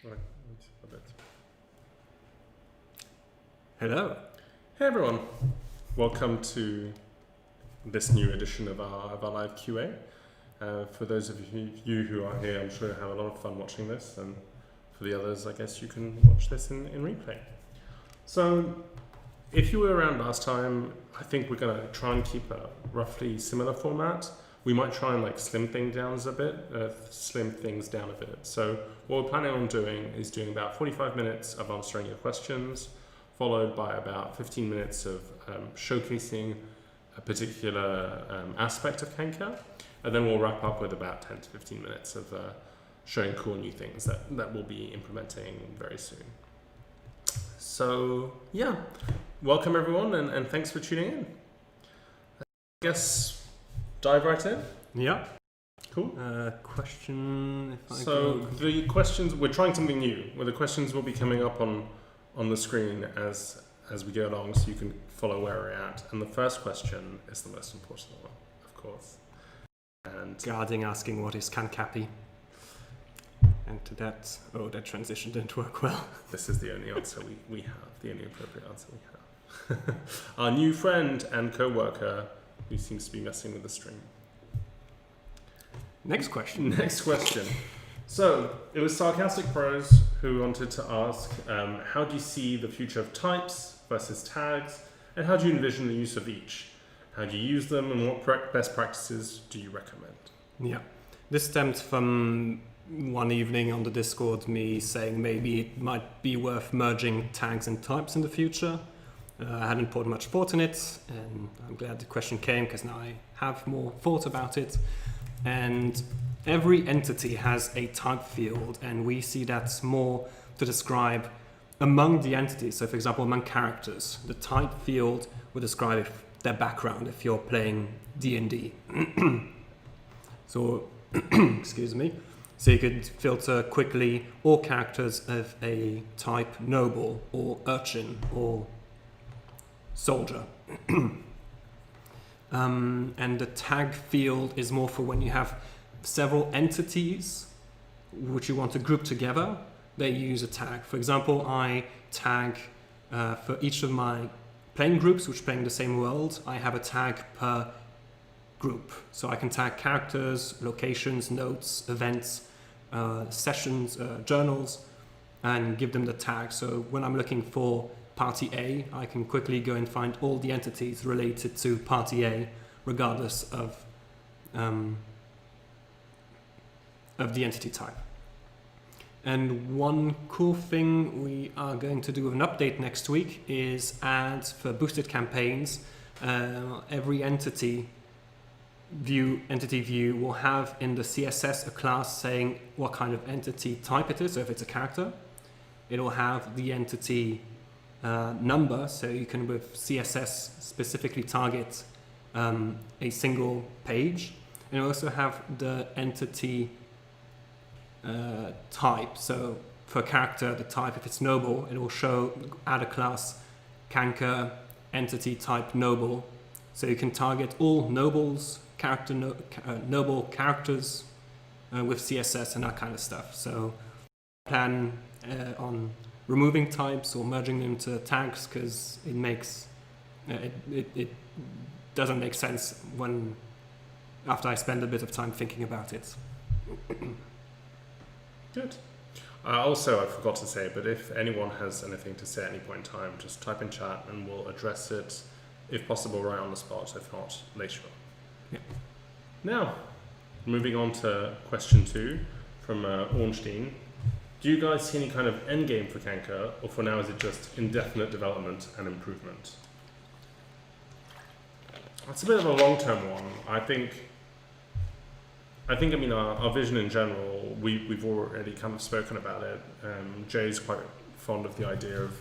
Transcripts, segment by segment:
Right, a bit. Hello. Hey everyone, welcome to this new edition of our live QA. For those of you who are here, I'm sure you'll have a lot of fun watching this, and for the others, I guess you can watch this in replay. So, if you were around last time, I think we're going to try and keep a roughly similar format. We might try and slim things down a bit. So what we're planning on doing is doing about 45 minutes of answering your questions, followed by about 15 minutes of showcasing a particular aspect of Kanka, and then we'll wrap up with about 10 to 15 minutes of showing cool new things that we'll be implementing very soon. So yeah, welcome everyone, and thanks for tuning in. I guess dive right in. Yeah. Cool. Question. The questions, we're trying something new, where the questions will be coming up on the screen as we go along, so you can follow where we're at. And the first question is the most important one, of course. And Guarding asking what is Kanka. And to that, that transition didn't work well. This is the only answer we have, the only appropriate answer we have. Our new friend and co-worker who seems to be messing with the stream. Next question. So, it was Sarcastic Pros who wanted to ask, how do you see the future of types versus tags, and how do you envision the use of each? How do you use them, and what best practices do you recommend? Yeah. This stemmed from one evening on the Discord, me saying maybe it might be worth merging tags and types in the future. I hadn't put much thought in it, and I'm glad the question came because now I have more thought about it. And every entity has a type field, and we see that's more to describe among the entities. So for example, among characters, the type field will describe their background if you're playing D&D. So, excuse me. So you could filter quickly all characters of a type noble or urchin or soldier. And the tag field is more for when you have several entities which you want to group together, they use a tag. For example, I tag for each of my playing groups which play in the same world, I have a tag per group. So I can tag characters, locations, notes, events, sessions, journals, and give them the tag. So when I'm looking for Party A, I can quickly go and find all the entities related to Party A, regardless of the entity type. And one cool thing we are going to do with an update next week is add for boosted campaigns, every entity view will have in the CSS a class saying what kind of entity type it is. So if it's a character, it will have the entity number, so you can with CSS specifically target a single page, and also have the entity type. So for a character, the type, if it's noble, it will add a class Kanka entity type noble, so you can target all nobles, noble characters with CSS and that kind of stuff. So plan on removing types or merging them to tags, because it makes it doesn't make sense after I spend a bit of time thinking about it. Good. Also, I forgot to say, but if anyone has anything to say at any point in time, just type in chat and we'll address it, if possible, right on the spot, if not later on. Yeah. Now, moving on to question 2 from Ornstein. Do you guys see any kind of end game for Kanka, or for now is it just indefinite development and improvement? That's a bit of a long-term one. I mean, our vision in general, we've already kind of spoken about it. Jay's quite fond of the idea of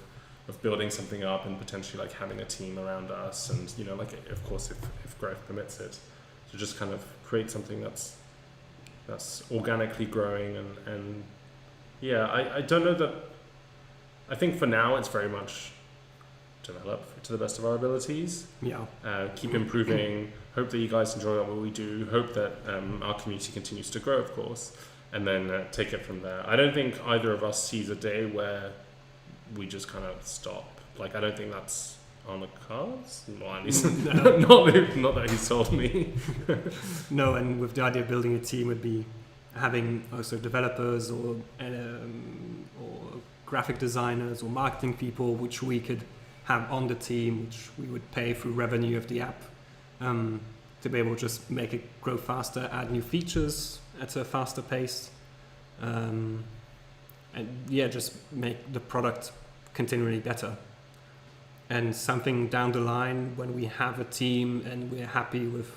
building something up and potentially having a team around us, and of course if growth permits it, to just kind of create something that's organically growing and yeah, I don't know that. I think for now it's very much develop to the best of our abilities. Yeah. Keep improving. Hope that you guys enjoy what we do. Hope that our community continues to grow, of course. and then take it from there. I don't think either of us sees a day where we just kind of stop. Like, I don't think that's on the cards. Well, at least not that he's told me. No, and with the idea of building a team would be having also developers or graphic designers or marketing people, which we could have on the team, which we would pay through revenue of the app, to be able to just make it grow faster, add new features at a faster pace, and just make the product continually better. And something down the line when we have a team and we're happy with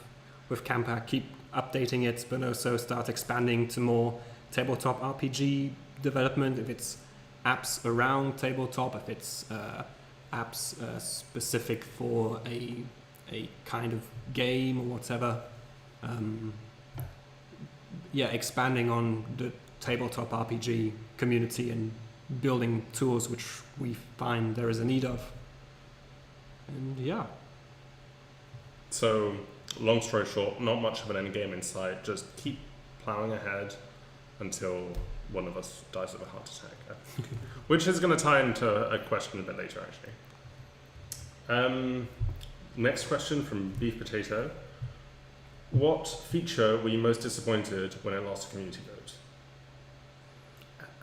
Kanka, keep updating it, but also start expanding to more tabletop RPG development, if it's apps around tabletop, if it's apps specific for a kind of game or whatever. Expanding on the tabletop RPG community and building tools which we find there is a need of. And yeah. So, long story short, not much of an end game in sight. Just keep plowing ahead until one of us dies of a heart attack. Which is going to tie into a question a bit later, actually. Next question from Beef Potato. What feature were you most disappointed when it lost a community vote?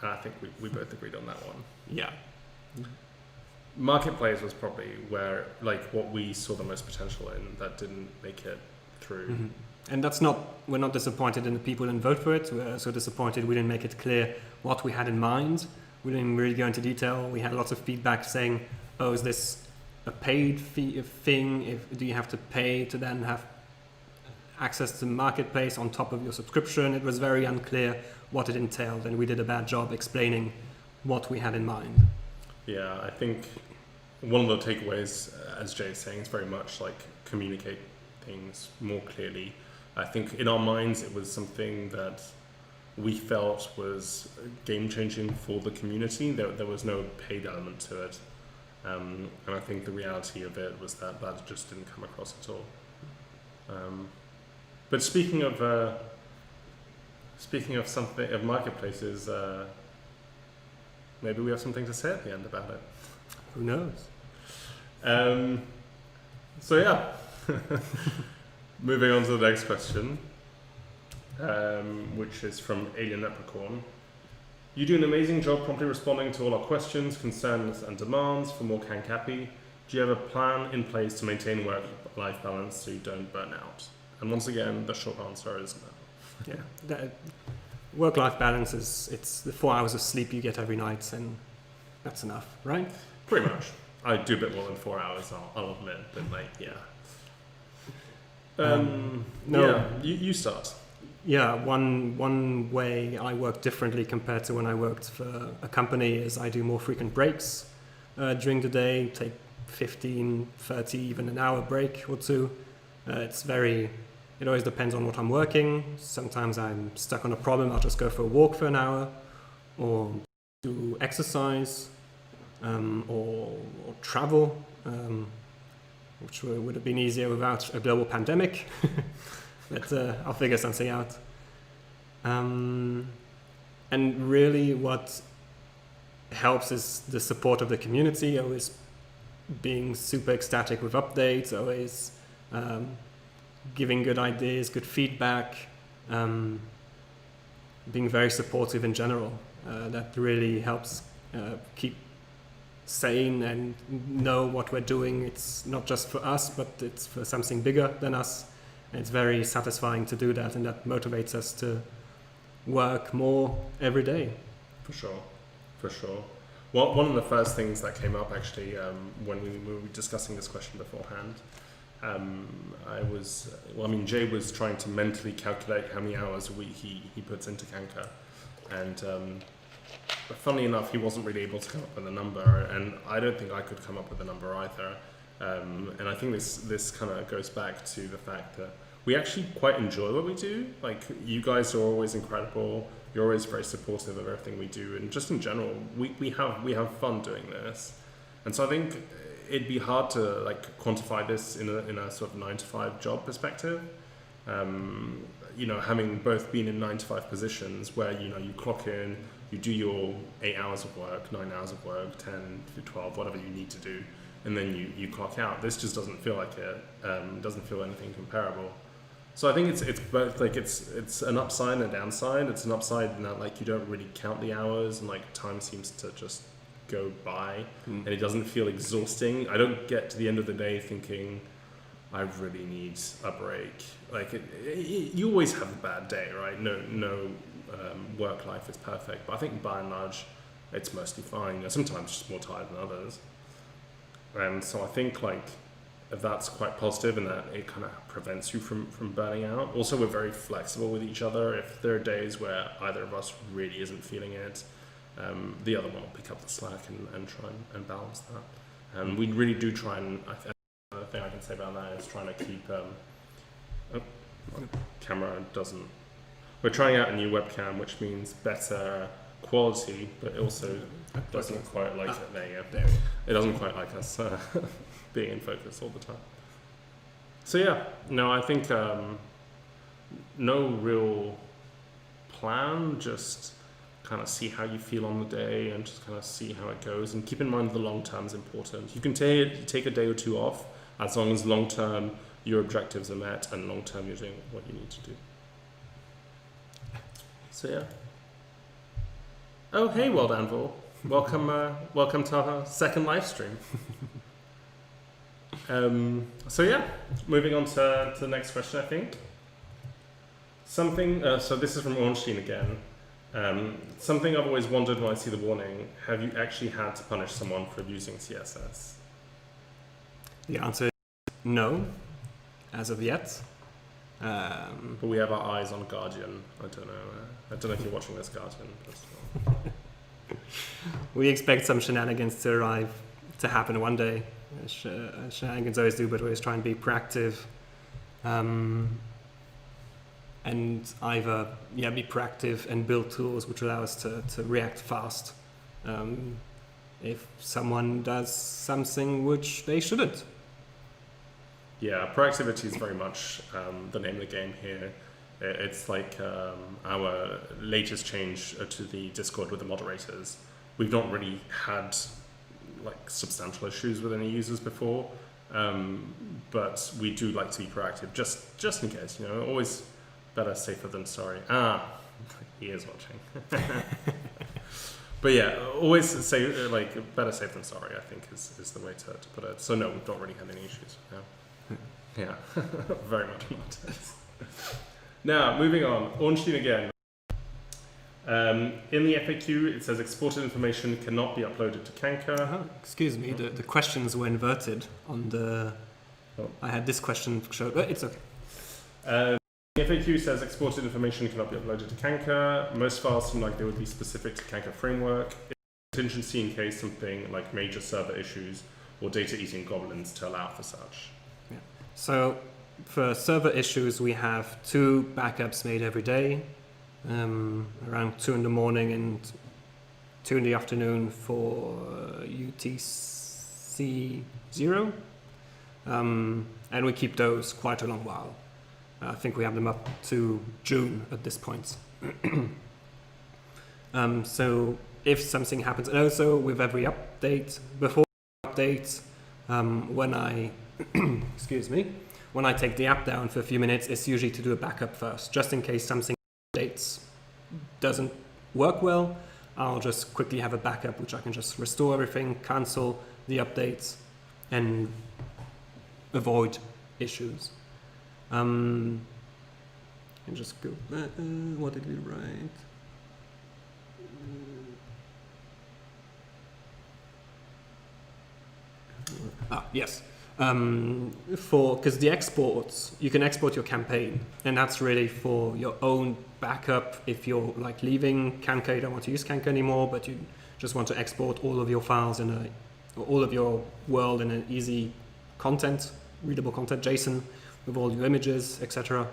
I think we both agreed on that one. Yeah. Marketplace was probably where, like, what we saw the most potential in that didn't make it through. Mm-hmm. And we're not disappointed in the people who didn't vote for it. We're so disappointed we didn't make it clear what we had in mind. We didn't really go into detail. We had lots of feedback saying, oh, is this a paid thing? Do you have to pay to then have access to Marketplace on top of your subscription? It was very unclear what it entailed, and we did a bad job explaining what we had in mind. Yeah, I think one of the takeaways, as Jay is saying, is very much like communicate things more clearly. I think in our minds it was something that we felt was game-changing for the community. There was no paid element to it. And I think the reality of it was that just didn't come across at all. But speaking of marketplaces, maybe we have something to say at the end about it. Who knows? So yeah, moving on to the next question, which is from Alien Leprechaun. You do an amazing job promptly responding to all our questions, concerns and demands for more Kankapi. Do you have a plan in place to maintain work-life balance so you don't burn out? And once again, the short answer is no. Yeah, work-life balance it's the 4 hours of sleep you get every night, and that's enough, right? Pretty much. I do a bit more than 4 hours, I'll admit, but you start. Yeah, one way I work differently compared to when I worked for a company is I do more frequent breaks during the day, take 15, 30, even an hour break or two. It always depends on what I'm working. Sometimes I'm stuck on a problem, I'll just go for a walk for an hour, or do exercise, or travel, which would have been easier without a global pandemic. But I'll figure something out. And really what helps is the support of the community, always being super ecstatic with updates, always giving good ideas, good feedback, being very supportive in general. That really helps keep sane and know what we're doing. It's not just for us, but it's for something bigger than us. It's very satisfying to do that, and that motivates us to work more every day. For sure. Well, one of the first things that came up actually when we were discussing this question beforehand, Jay was trying to mentally calculate how many hours a week he puts into Kanka, and funnily enough, he wasn't really able to come up with a number, and I don't think I could come up with a number either. And I think this kind of goes back to the fact that we actually quite enjoy what we do. Like, you guys are always incredible. You're always very supportive of everything we do, and just in general, we have fun doing this. And so I think it'd be hard to like quantify this in a sort of 9-to-5 job perspective. having both been in 9 to 5 positions where, you clock in, you do your 8 hours of work, 9 hours of work, 10 to 12, whatever you need to do, and then you clock out. This just doesn't feel like it. Doesn't feel anything comparable. So I think it's both, like it's an upside and a downside. It's an upside in that, like, you don't really count the hours and, like, time seems to just go by, and it doesn't feel exhausting. I don't get to the end of the day thinking I really need a break. Like, you always have a bad day, right? No work life is perfect, but I think by and large it's mostly fine. Sometimes just more tired than others, and so I think, like, that's quite positive in that it kind of prevents you from burning out. Also, we're very flexible with each other. If there are days where either of us really isn't feeling it, the other one will pick up the slack and try and balance that. And we really do try and, another thing I can say about that is trying to keep, camera doesn't, we're trying out a new webcam, which means better quality, but it also doesn't quite like it. There you go. It doesn't quite like us being in focus all the time. So yeah, no, I think no real plan, just kind of see how you feel on the day and just kind of see how it goes, and keep in mind the long term is important. You can take a day or two off as long as long term your objectives are met and long term you're doing what you need to do. So yeah. Oh hey, World Anvil, welcome to our second live stream. So yeah, moving on to the next question, I think. Something, so this is from Ornstein again. Something I've always wondered when I see the warning, have you actually had to punish someone for abusing CSS? The answer is no, as of yet. But we have our eyes on Guardian. I don't know if you're watching this, Guardian. We expect some shenanigans to happen one day. Shenanigans always do, but we always try and be proactive, and either be proactive and build tools which allow us to react fast if someone does something which they shouldn't. Yeah, proactivity is very much the name of the game here. It's like our latest change to the Discord with the moderators. We've not really had like substantial issues with any users before, but we do like to be proactive, just in case. Always better safer than sorry. He is watching. But yeah, always say better safe than sorry, I think is the way to put it. So no, we've not really had any issues. Yeah, very much not. Now, moving on. Ornstein again. In the FAQ, it says exported information cannot be uploaded to Kanka. Excuse me, the questions were inverted on the... Oh. I had this question showed, but it's okay. The FAQ says exported information cannot be uploaded to Kanka. Most files seem like they would be specific to Kanka framework. Contingency in case something like major server issues or data-eating-goblins to allow for such. Yeah. So for server issues, we have 2 backups made every day. Around 2 in the morning and 2 in the afternoon for UTC 0. And we keep those quite a long while. I think we have them up to June at this point. So if something happens, and also with every update, before update, when I, excuse me, when I take the app down for a few minutes, it's usually to do a backup first, just in case something updates doesn't work well. I'll just quickly have a backup which I can just restore everything, cancel the updates, and avoid issues. And just go, what did we write? Yes. Because the exports, you can export your campaign, and that's really for your own backup. If you're like leaving Kanka, you don't want to use Kanka anymore, but you just want to export all of your files all of your world in an easy content, readable content, JSON, with all your images, etc.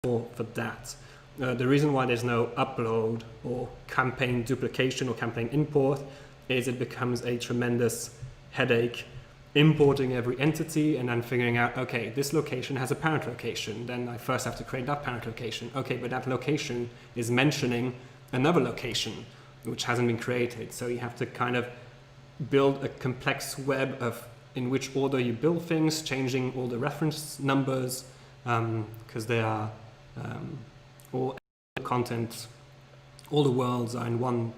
For that. The reason why there's no upload or campaign duplication or campaign import is it becomes a tremendous headache importing every entity and then figuring out, okay, this location has a parent location. Then I first have to create that parent location. Okay, but that location is mentioning another location which hasn't been created. So you have to kind of build a complex web of in which order you build things, changing all the reference numbers, because they are all content, all the worlds are in one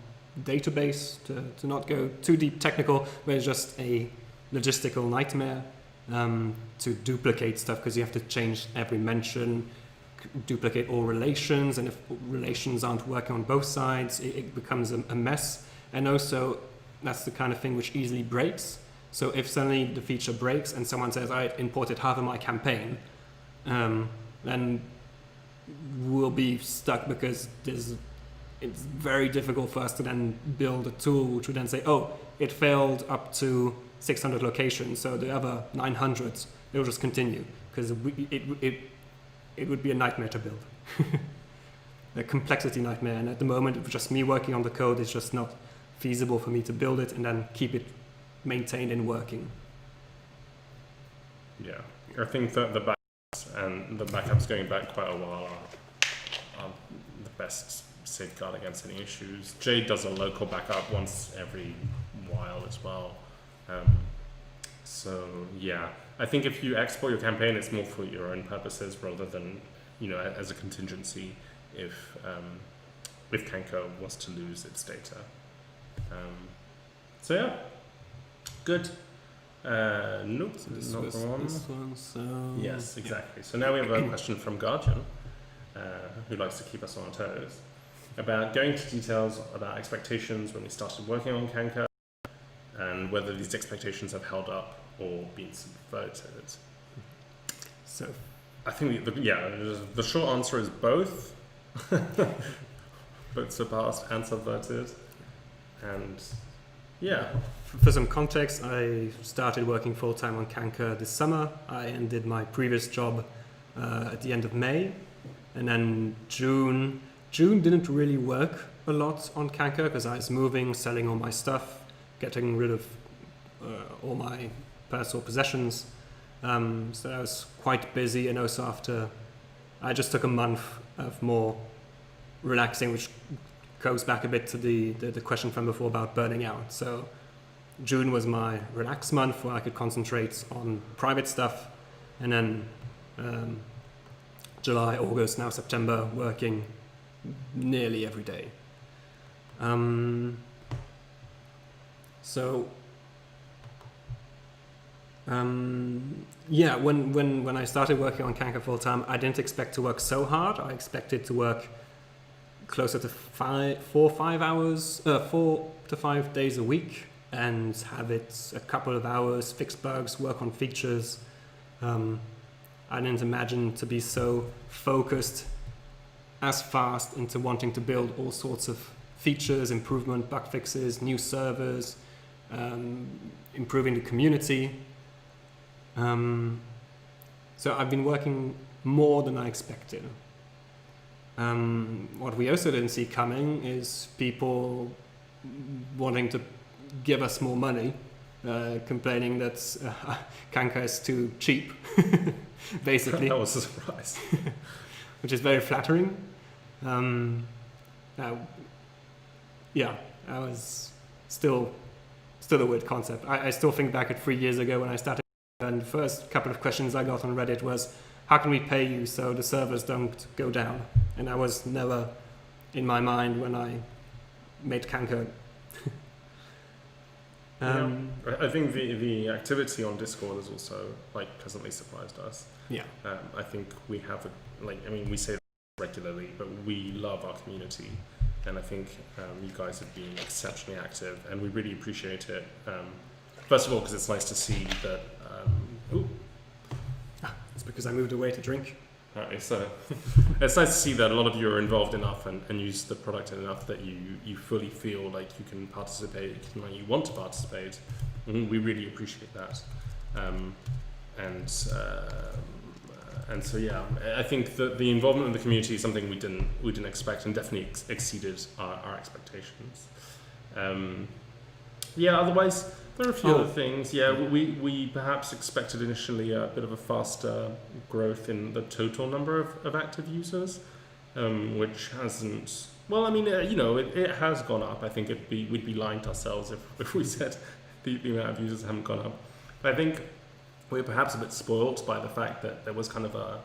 database, to not go too deep technical, but it's just a logistical nightmare to duplicate stuff, because you have to change every mention, duplicate all relations, and if relations aren't working on both sides, it becomes a mess. And also, that's the kind of thing which easily breaks. So if suddenly the feature breaks and someone says, I imported half of my campaign, then we'll be stuck, because it's very difficult for us to then build a tool which would then say, oh, it failed up to 600 locations, so the other 900, it will just continue, because it would be a nightmare to build. A complexity nightmare, and at the moment, with just me working on the code, it's just not feasible for me to build it and then keep it maintained and working. Yeah, I think that the backups going back quite a while are the best safeguard against any issues. Jay does a local backup once every while as well. So yeah, I think if you export your campaign, it's more for your own purposes rather than, as a contingency if Kanka was to lose its data. So yeah, good. Nope, So this not was the one. this one, so... Yes, exactly. So now we have a question from Guardian, who likes to keep us on our toes, about going into details about expectations when we started working on Kanka, and whether these expectations have held up or been subverted. So I think the short answer is both, both surpassed and subverted, and yeah. for some context, I started working full-time on Kanka this summer. I ended my previous job at the end of May, and then June didn't really work a lot on Kanka because I was moving, selling all my stuff, getting rid of all my personal possessions. So I was quite busy, and also I just took a month of more relaxing, which goes back a bit to the question from before about burning out. So June was my relaxed month where I could concentrate on private stuff, and then July, August, now September, working nearly every day. When I started working on Kanka full time, I didn't expect to work so hard. I expected to work closer to 4 to 5 days a week, and have it a couple of hours, fix bugs, work on features. I didn't imagine to be so focused as fast into wanting to build all sorts of features, improvement, bug fixes, new servers, improving the community. So I've been working more than I expected. What we also didn't see coming is people wanting to give us more money, complaining that Kanka is too cheap, basically. That was a surprise. Which is very flattering. I was still a weird concept. I still think back at 3 years ago when I started, and the first couple of questions I got on Reddit was, how can we pay you so the servers don't go down? And that was never in my mind when I made Kanka. I think the activity on Discord has also pleasantly surprised us. Yeah. I think we have we say this regularly, but we love our community, and I think you guys have been exceptionally active, and we really appreciate it. First of all, because it's nice to see that. It's because I moved away to drink. So it's nice to see that a lot of you are involved enough and use the product enough that you fully feel like you can participate, like you want to participate. We really appreciate that. And so yeah, I think that the involvement of the community is something we didn't expect, and definitely exceeded our expectations. Otherwise, There are a few other things. Yeah, we perhaps expected initially a bit of a faster growth in the total number of active users, which hasn't. Well, I mean, it has gone up. I think we'd be lying to ourselves if we said the amount of users haven't gone up. But I think we're perhaps a bit spoilt by the fact that there was kind of a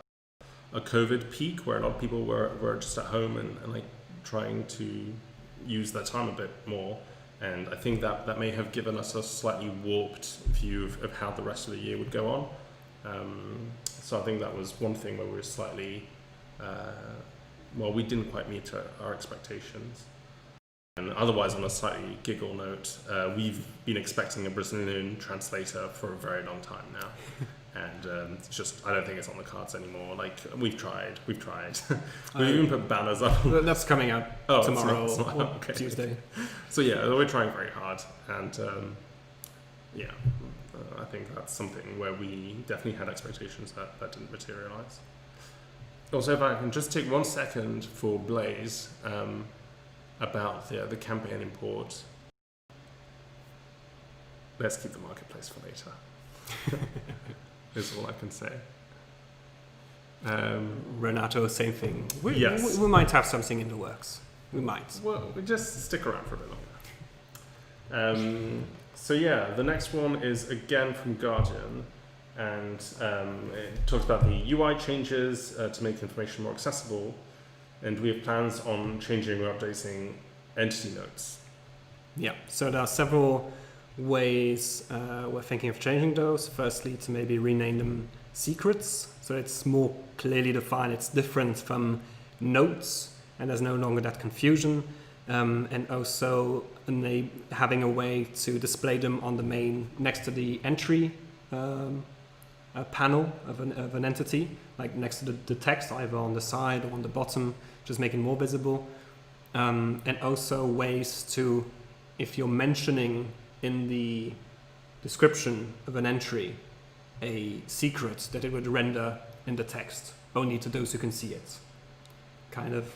COVID peak where a lot of people were just at home and like trying to use their time a bit more. And I think that may have given us a slightly warped view of how the rest of the year would go on. So I think that was one thing where we were slightly, we didn't quite meet our expectations. And otherwise, on a slightly giggle note, we've been expecting a Brazilian translator for a very long time now. And it's just, I don't think it's on the cards anymore. Like, we've tried. We've even put banners up. That's coming out tomorrow or okay. Tuesday. So yeah, we're trying very hard. And I think that's something where we definitely had expectations that didn't materialize. Also, if I can just take 1 second for Blaze about the campaign import. Let's keep the marketplace for later. Is all I can say. Renato, same thing. Yes. We might have something in the works. We might. Well, we just stick around for a bit longer. So yeah, the next one is again from Guardian, and it talks about the UI changes to make information more accessible, and we have plans on changing or updating entity notes. Yeah, so there are several ways we're thinking of changing those. Firstly, to maybe rename them secrets, so it's more clearly defined. It's different from notes, and there's no longer that confusion. And also having a way to display them on the main, next to the entry panel of an entity, like next to the text, either on the side or on the bottom, just making more visible. And also ways to, if you're mentioning in the description of an entry a secret, that it would render in the text only to those who can see it. Kind of,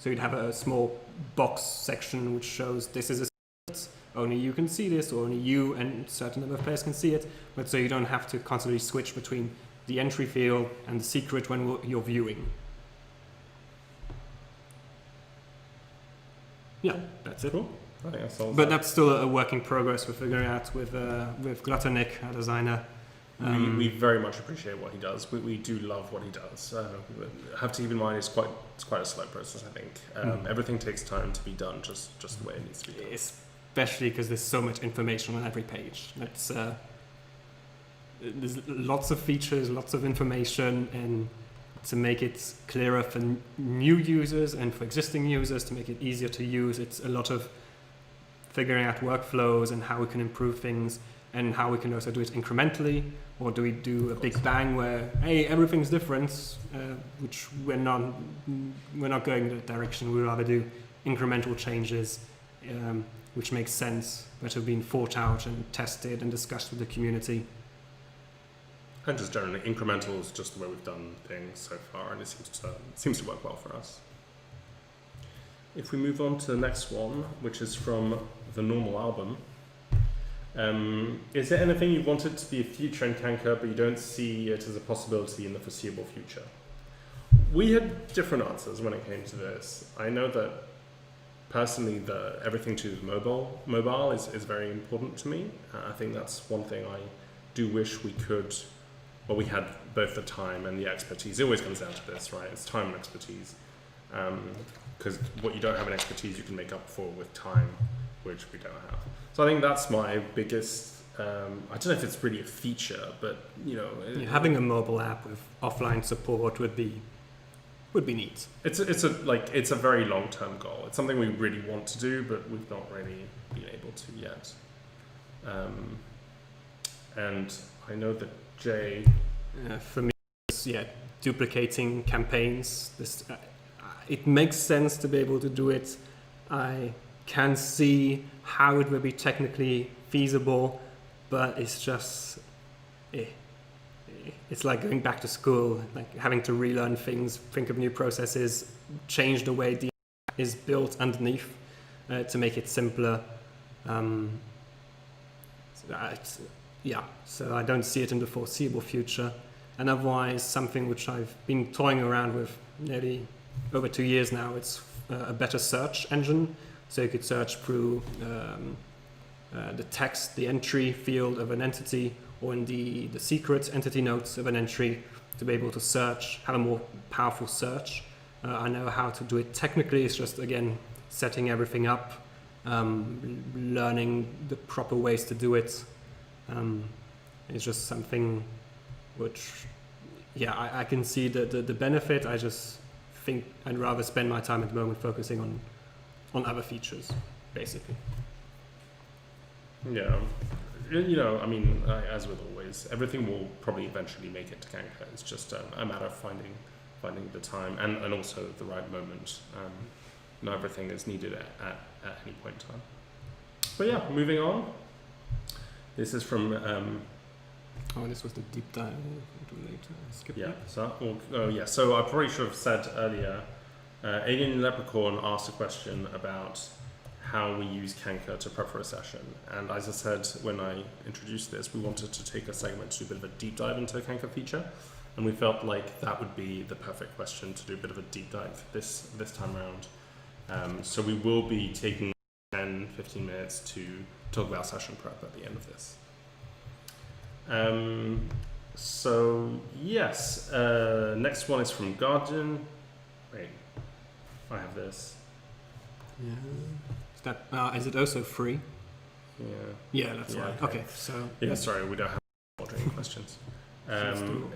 so you'd have a small box section which shows this is a secret, only you can see this, or only you and a certain number of players can see it, but so you don't have to constantly switch between the entry field and the secret when you're viewing. Yeah, that's it. Cool. I think that solves But that. that's still a work in progress. We're figuring out with Gluttonik, our designer. We very much appreciate what he does. We do love what he does. Have to keep in mind it's quite a slow process. I think everything takes time to be done, just the way it needs to be done. Especially because there's so much information on every page. There's lots of features, lots of information, and to make it clearer for new users and for existing users, to make it easier to use, it's a lot of figuring out workflows and how we can improve things, and how we can also do it incrementally, or do we do a big bang where, hey, everything's different, which we're not going in that direction. We'd rather do incremental changes, which makes sense, that have been thought out and tested and discussed with the community. And just generally, incremental is just the way we've done things so far, and it seems to work well for us. If we move on to the next one, which is from the normal album, is there anything you wanted to be a feature in Kanka, but you don't see it as a possibility in the foreseeable future? We had different answers when it came to this. I know that personally, everything to do with mobile is very important to me. I think that's one thing I do wish we could. Well, we had both the time and the expertise. It always comes down to this, right? It's time and expertise. Because what you don't have in expertise, you can make up for with time, which we don't have. So I think that's my biggest. I don't know if it's really a feature, but having a mobile app with offline support would be neat. It's a very long-term goal. It's something we really want to do, but we've not really been able to yet. And I know that Jay, for me, it's, duplicating campaigns. It makes sense to be able to do it. I can see how it would be technically feasible, but it's just, it's like going back to school, like having to relearn things, think of new processes, change the way the app is built underneath to make it simpler. So I don't see it in the foreseeable future. And otherwise, something which I've been toying around with nearly over 2 years now, it's a better search engine. So you could search through the text, the entry field of an entity, or in the secret entity notes of an entry, to be able to search, have a more powerful search. I know how to do it technically. It's just, again, setting everything up, learning the proper ways to do it. It's just something which, I can see the benefit. I just think I'd rather spend my time at the moment focusing on other features, basically. Yeah. I mean, as with always, everything will probably eventually make it to Kanka. It's just a matter of finding the time and also the right moment. Not everything is needed at any point in time. But yeah, moving on. This is from... this was the deep dive later. Skip yeah, that. so I probably should have said earlier, Alien Leprechaun asked a question about how we use Kanka to prep for a session. And as I said when I introduced this, we wanted to take a segment to do a bit of a deep dive into a Kanka feature. And we felt like that would be the perfect question to do a bit of a deep dive this time around. So we will be taking 10-15 minutes to talk about session prep at the end of this. So yes, next one is from Guardian. Wait, I have this. Yeah. Is it also free? Yeah. Yeah, that's right. Okay, so... Yeah, sorry, we don't have ordering questions.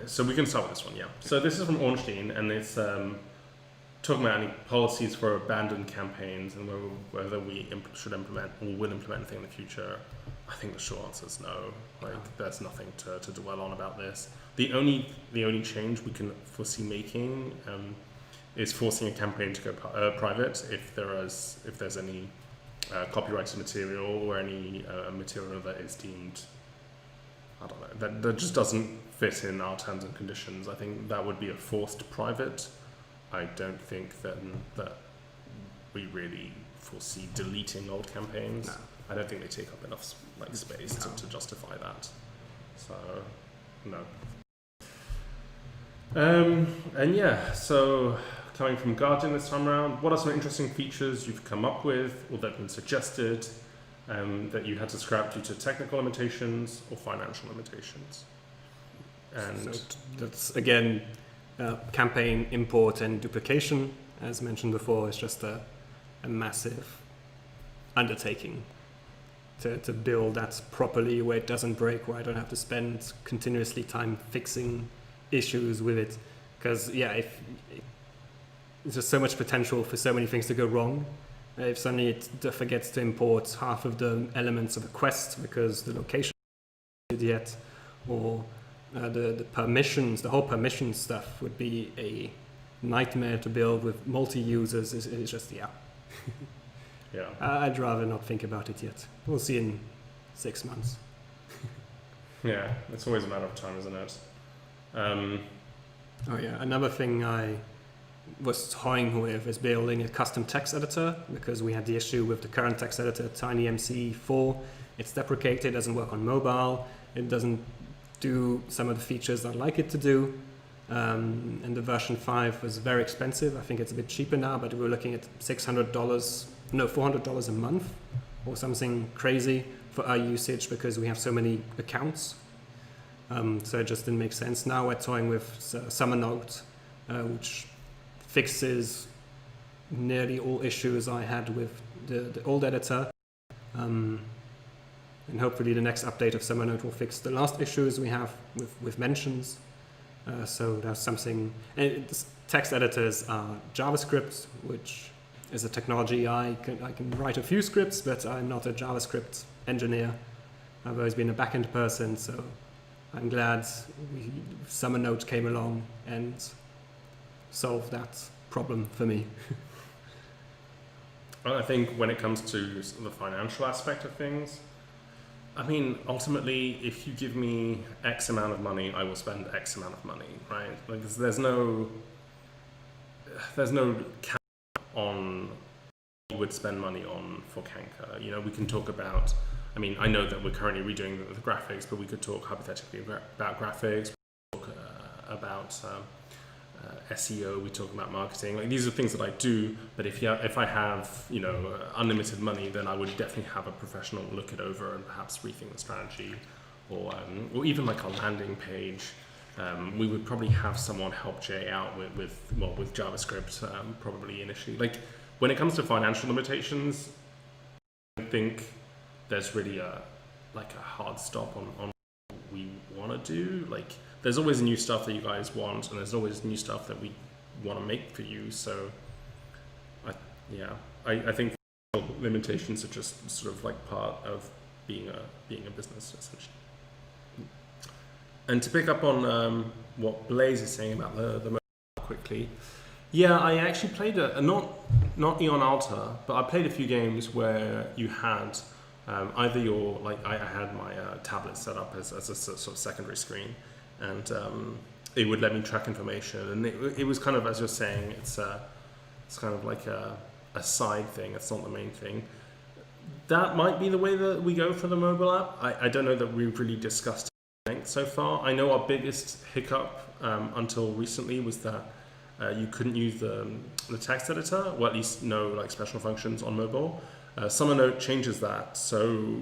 So we can start with this one, yeah. So this is from Ornstein, and it's talking about any policies for abandoned campaigns and whether we should implement or will implement anything in the future. I think the short answer is no. There's nothing to dwell on about this. The only change we can foresee making is forcing a campaign to go private if there's any copyrighted material or any material that is deemed, I don't know, that just doesn't fit in our terms and conditions. I think that would be a forced private. I don't think that we really foresee deleting old campaigns. No. I don't think they take up enough space to justify that. So, no. And yeah, so coming from Guardian this time around, what are some interesting features you've come up with or that have been suggested that you had to scrap due to technical limitations or financial limitations? And so that's, again, campaign import and duplication. As mentioned before, it's just a massive undertaking to build that properly, where it doesn't break, where I don't have to spend continuously time fixing issues with it. Because there's just so much potential for so many things to go wrong. If suddenly it forgets to import half of the elements of a quest because the location isn't yet, or the permissions, the whole permission stuff would be a nightmare to build with multi-users. It's just, yeah. I'd rather not think about it yet. We'll see in 6 months. Yeah, it's always a matter of time, isn't it? Another thing I was toying with is building a custom text editor, because we had the issue with the current text editor, TinyMC4. It's deprecated, doesn't work on mobile, it doesn't do some of the features I'd like it to do. And the version 5 was very expensive. I think it's a bit cheaper now, but we were looking at $400 a month or something crazy for our usage because we have so many accounts. So it just didn't make sense. Now we're toying with SummerNode, which fixes nearly all issues I had with the old editor. And hopefully the next update of SummerNode will fix the last issues we have with mentions. So there's something. And text editors are JavaScript, which is a technology I can write a few scripts, but I'm not a JavaScript engineer. I've always been a backend person, so I'm glad SummerNode came along and solved that problem for me. Well, I think when it comes to the financial aspect of things, I mean, ultimately, if you give me X amount of money, I will spend X amount of money, right? Like, there's no cap on what you would spend money on for Kanka. You know, we can talk about I mean, I know that we're currently redoing the graphics, but we could talk hypothetically about graphics, talk about SEO, we talk about marketing. Like, these are things that I do, but if I have, you know, unlimited money, then I would definitely have a professional look it over and perhaps rethink the strategy, or even like a landing page. We would probably have someone help Jay out with JavaScript, probably initially. Like, when it comes to financial limitations, I think there's really a hard stop on what we want to do. Like, there's always new stuff that you guys want, and there's always new stuff that we want to make for you. So, I think limitations are just sort of like part of being a business, essentially. And to pick up on what Blaze is saying about the mobile quickly, yeah, I actually played not Eon Alta, but I played a few games where you had either your, like, I had my tablet set up as a sort of secondary screen, and it would let me track information, and it was kind of, as you're saying, it's kind of like a side thing. It's not the main thing. That might be the way that we go for the mobile app. I don't know that we've really discussed it so far. I know our biggest hiccup until recently was that you couldn't use the text editor, or at least no like special functions on mobile. Summernote changes that, so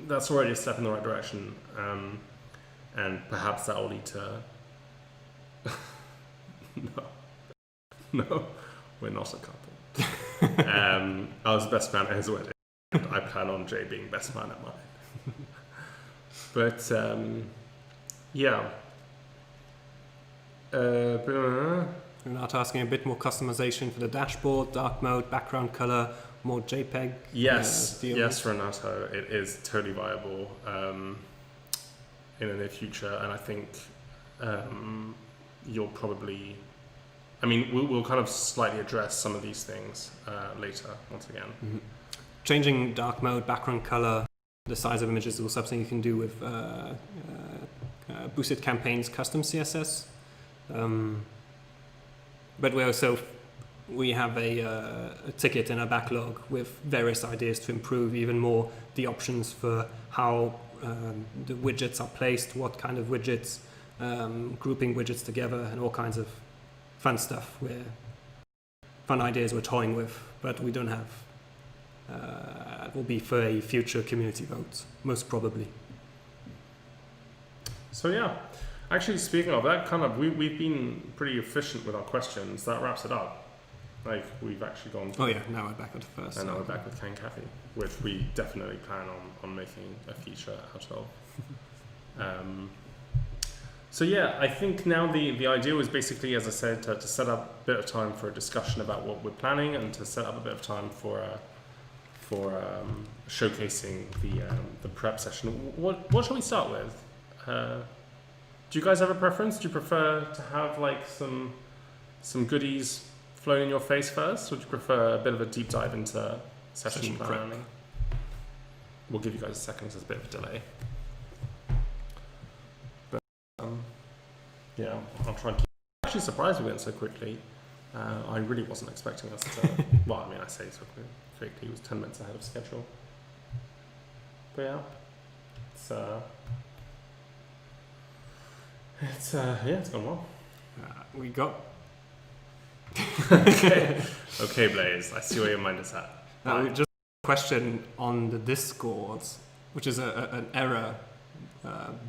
that's already a step in the right direction, and perhaps that will lead to no, we're not a couple. I was best man at his wedding, and I plan on Jay being best man at mine. But yeah. Not asking a bit more customization for the dashboard, dark mode, background color, more JPEG. Yes, Renato, it is totally viable in the near future, and I think you'll probably, I mean, we'll kind of slightly address some of these things later, once again. Mm-hmm. Changing dark mode, background color, the size of images is something you can do with Boosted Campaigns custom CSS. But we have a ticket in our backlog with various ideas to improve even more the options for how the widgets are placed, what kind of widgets, grouping widgets together, and all kinds of fun stuff, fun ideas we're toying with, but we don't have. It will be for a future community vote, most probably. So yeah. Actually, speaking of that, kind of, we've been pretty efficient with our questions. That wraps it up. Like, we've actually gone. Oh yeah, now we're back at the first. And now we're back with Kanka, which we definitely plan on making a feature out of. So yeah, I think now the idea was basically, as I said, to set up a bit of time for a discussion about what we're planning, and to set up a bit of time for showcasing the prep session. What shall we start with? Do you guys have a preference? Do you prefer to have like some goodies flown in your face first, or do you prefer a bit of a deep dive into session planning? Prep. We'll give you guys a second, there's a bit of a delay. But yeah, I'll try and keep. I'm actually surprised we went so quickly. I really wasn't expecting us to. Well, I mean, I say so quickly. It was 10 minutes ahead of schedule. But yeah, it's gone well. We got. Okay, Blaze. I see where your mind is at. Just a question on the Discord, which is an error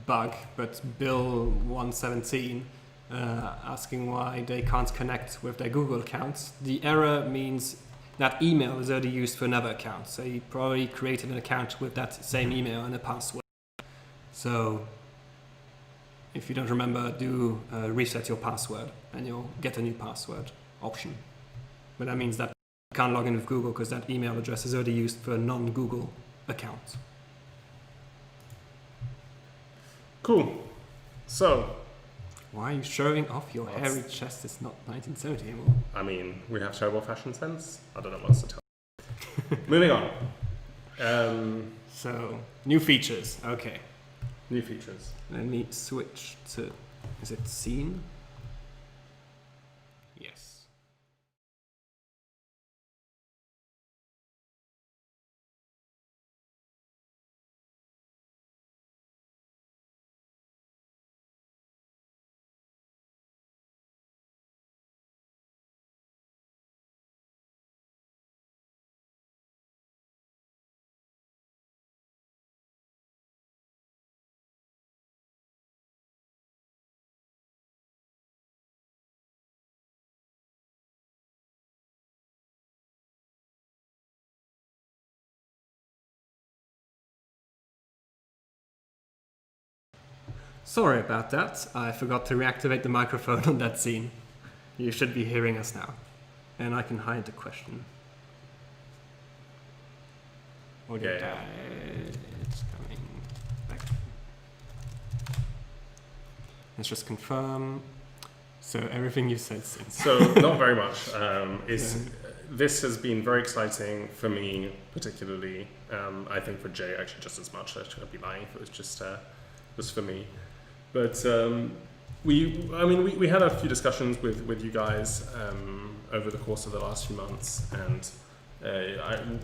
bug, but Bill 117 asking why they can't connect with their Google accounts. The error means that email is already used for another account, so you probably created an account with that same email and a password. So if you don't remember, do reset your password and you'll get a new password option. But that means that you can't log in with Google because that email address is already used for a non-Google account. Cool. So, why are you showing off your hairy chest? It's not 1970 anymore. I mean, we have terrible fashion sense. I don't know what else to tell. Moving on. So, new features. Okay. New features. Let me switch to, is it scene? Yes. Sorry about that. I forgot to reactivate the microphone on that scene. You should be hearing us now. And I can hide the question. Or did Yeah. It's coming back. Let's just confirm. So everything you said since. So not very much. This has been very exciting for me, particularly. I think for Jay actually just as much. I shouldn't be lying if it was just for me. But we had a few discussions with you guys over the course of the last few months, and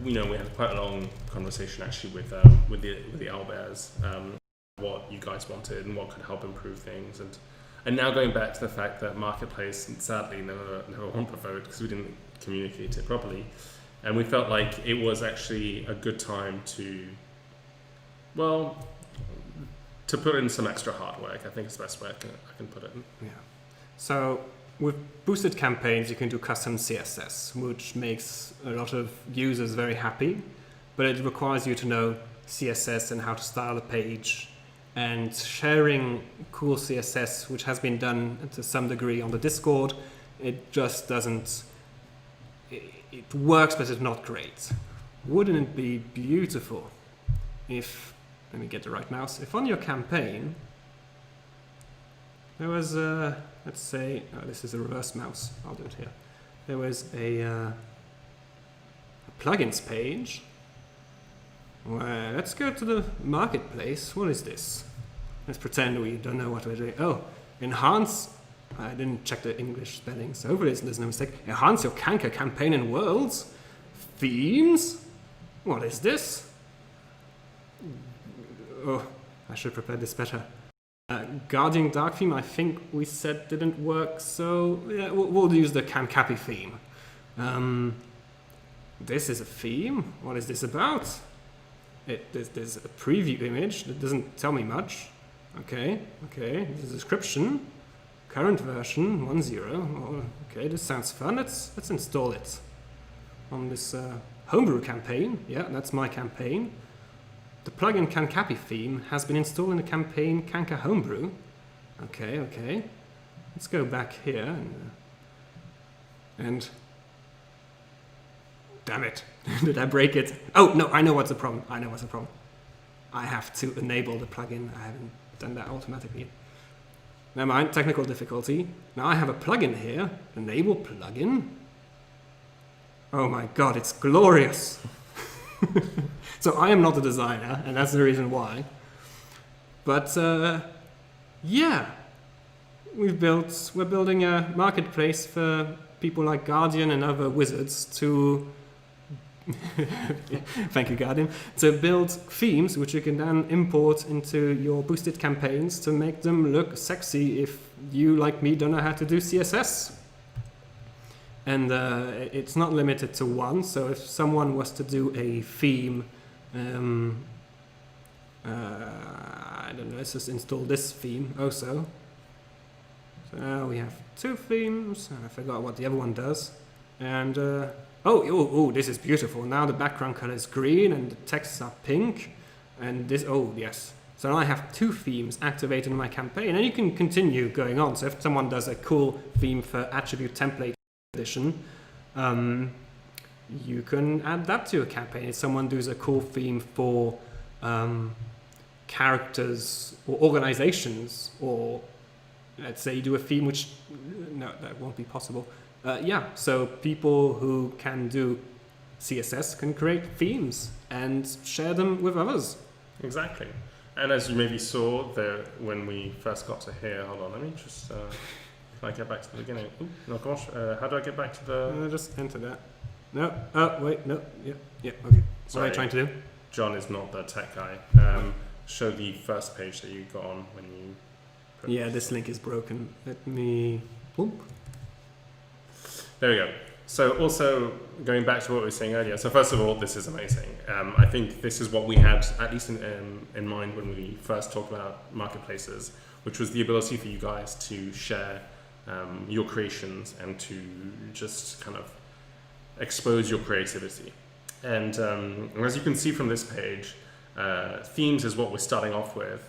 we had quite a long conversation actually with the owlbears, what you guys wanted and what could help improve things, and now going back to the fact that Marketplace sadly never won the vote because we didn't communicate it properly, and we felt like it was actually a good time to put in some extra hard work. I think it's the best way I can put it. Yeah. So with boosted campaigns, you can do custom CSS, which makes a lot of users very happy, but it requires you to know CSS and how to style a page. And sharing cool CSS, which has been done to some degree on the Discord, it just doesn't... It works, but it's not great. Wouldn't it be beautiful if... Let me get the right mouse. If on your campaign there was let's say, this is a reverse mouse. I'll do it here. There was a plugins page. Well, let's go to the marketplace. What is this? Let's pretend we don't know what we're doing. Oh, enhance. I didn't check the English spelling, so hopefully there's no mistake. Enhance your Kanka campaign in worlds. Themes. What is this? Oh, I should prepare this better. Guardian Dark theme, I think we said didn't work, so yeah, we'll use the Kankapi theme. This is a theme. What is this about? There's a preview image that doesn't tell me much. Okay. There's a description. Current version 1.0. Oh, okay, this sounds fun. Let's install it on this homebrew campaign. Yeah, that's my campaign. The plugin Kankapi theme has been installed in the campaign Kanka Homebrew. Okay. Let's go back here and damn it, did I break it? Oh no, I know what's the problem. I have to enable the plugin. I haven't done that automatically. Never mind, technical difficulty. Now I have a plugin here. Enable plugin. Oh my god, it's glorious. So I am not a designer, and that's the reason why. But yeah, we're building a marketplace for people like Guardian and other wizards to thank you, Guardian, to build themes which you can then import into your boosted campaigns to make them look sexy if you, like me, don't know how to do CSS. And it's not limited to one, so if someone was to do a theme, I don't know, let's just install this theme also. So now we have two themes, and I forgot what the other one does. And, oh, this is beautiful. Now the background color is green and the texts are pink. And this, oh yes. So now I have two themes activated in my campaign, and you can continue going on. So if someone does a cool theme for attribute template edition, you can add that to your campaign. If someone does a cool theme for characters or organizations, or let's say you do a theme which, no, that won't be possible. Yeah, so people who can do CSS can create themes and share them with others. Exactly. And as you maybe saw there when we first got to here, hold on, let me just, can I get back to the beginning? Ooh, no, gosh, how do I get back to the... just enter that. No, oh, wait, no, yeah, okay. Sorry, what are you trying to do? John is not the tech guy. Show the first page that you got on when you... Yeah, this link is broken. Let me... Boop. There we go. So also going back to what we were saying earlier. So first of all, this is amazing. I think this is what we had at least in mind when we first talked about marketplaces, which was the ability for you guys to share your creations and to just kind of expose your creativity. And as you can see from this page, themes is what we're starting off with.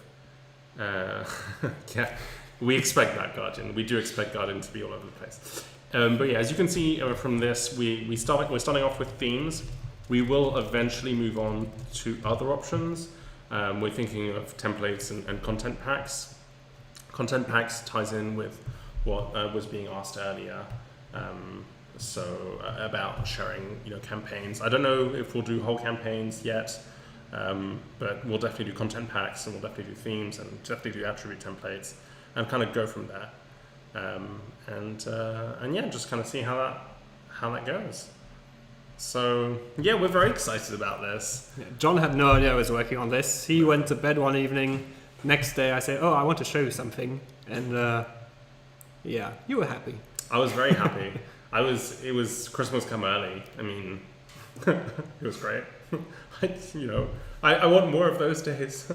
Yeah, we expect that, Guardian. We do expect Guardian to be all over the place. But yeah, as you can see from this, we're starting off with themes. We will eventually move on to other options. We're thinking of templates and content packs. Content packs ties in with what was being asked earlier. About sharing, campaigns. I don't know if we'll do whole campaigns yet, but we'll definitely do content packs, and we'll definitely do themes, and definitely do attribute templates, and kind of go from there. And yeah, just kind of see how that goes. So yeah, we're very excited about this. Yeah, Jon had no idea I was working on this. He went to bed one evening. Next day, I said, "Oh, I want to show you something," and yeah, you were happy. I was very happy. It was Christmas come early. I mean, it was great. I want more of those days.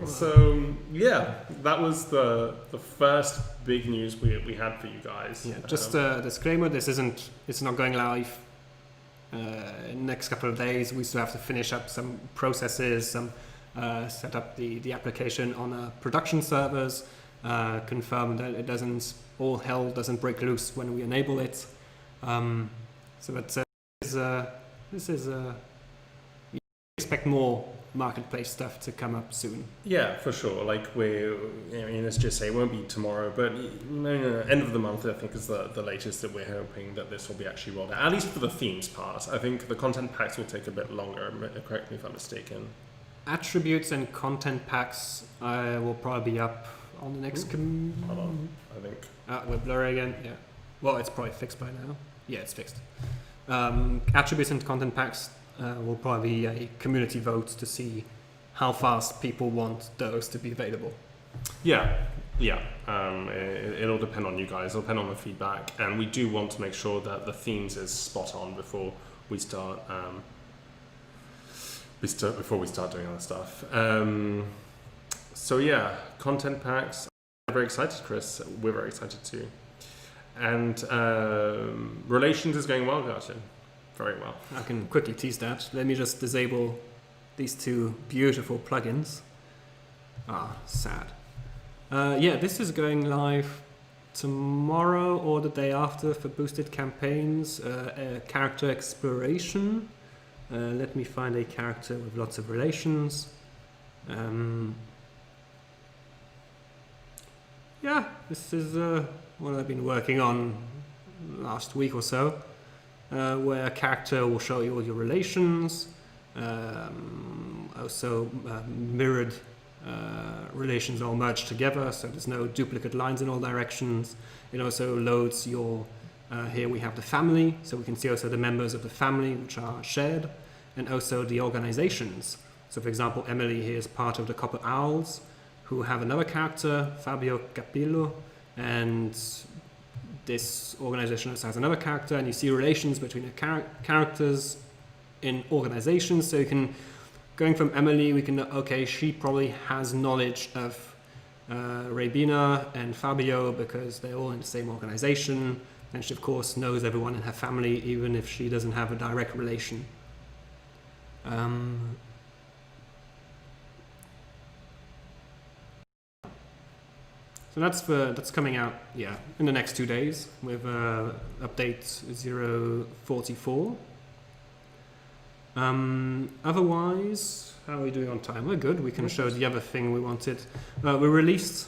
So yeah, that was the first big news we had for you guys. Yeah, just a disclaimer: it's not going live next couple of days. We still have to finish up some processes, set up the application on production servers, confirm that all hell doesn't break loose when we enable it. This is you expect more marketplace stuff to come up soon. Yeah, for sure. Let's just say it won't be tomorrow, but end of the month I think is the latest that we're hoping that this will be actually rolled out. At least for the themes part. I think the content packs will take a bit longer. Correct me if I'm mistaken. Attributes and content packs will probably be up on the next. Hold on, I think. We're blurry again. Yeah. Well, it's probably fixed by now. Yeah, it's fixed. Attributes and content packs will probably be a community vote to see how fast people want those to be available. Yeah. It'll depend on you guys. It'll depend on the feedback, and we do want to make sure that the themes is spot on before we start. Before we start doing other stuff. So yeah, content packs. I'm very excited, Chris. We're very excited too. And relations is going well, Garton. Very well. I can quickly tease that. Let me just disable these two beautiful plugins. Sad. Yeah, this is going live tomorrow or the day after for boosted campaigns. Character exploration. Let me find a character with lots of relations. Yeah, this is what I've been working on last week or so, where a character will show you all your relations, also mirrored relations all merged together, so there's no duplicate lines in all directions. It also loads your, here we have the family, so we can see also the members of the family which are shared, and also the organizations. So for example, Emily here is part of the Copper Owls, who have another character, Fabio Capillo, and this organization also has another character, and you see relations between the characters in organizations. So you can, going from Emily, we can know, okay, she probably has knowledge of Rabina and Fabio because they're all in the same organization, and she of course knows everyone in her family, even if she doesn't have a direct relation. So that's coming out, yeah, in the next 2 days with update 044. Otherwise, how are we doing on time? We're good. We can show the other thing we wanted. We released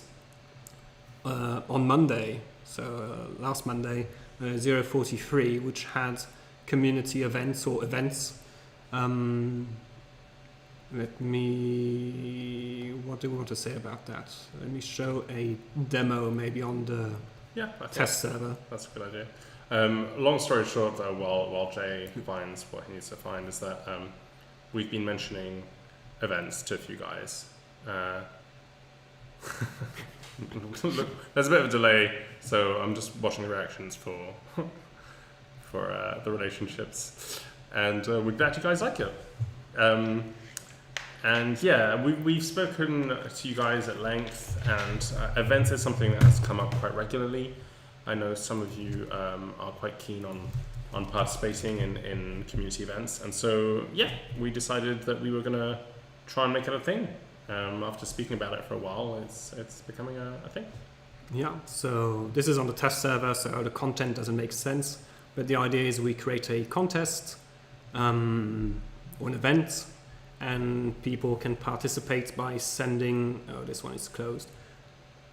on Monday, so last Monday, 043, which had community events or events. What do we want to say about that? Let me show a demo maybe on the test server. That's a good idea. Long story short, though, while Jay finds what he needs to find, is that we've been mentioning events to a few guys. Look, there's a bit of a delay, so I'm just watching the reactions for the relationships, and we're glad you guys like it. And yeah, we've spoken to you guys at length, and events is something that has come up quite regularly. I know some of you are quite keen on participating in community events, and so yeah, we decided that we were going to try and make it a thing. after speaking about it for a while, it's becoming a thing. Yeah, so this is on the test server, so the content doesn't make sense. But the idea is we create a contest or an event, and people can participate by sending, oh, this one is closed,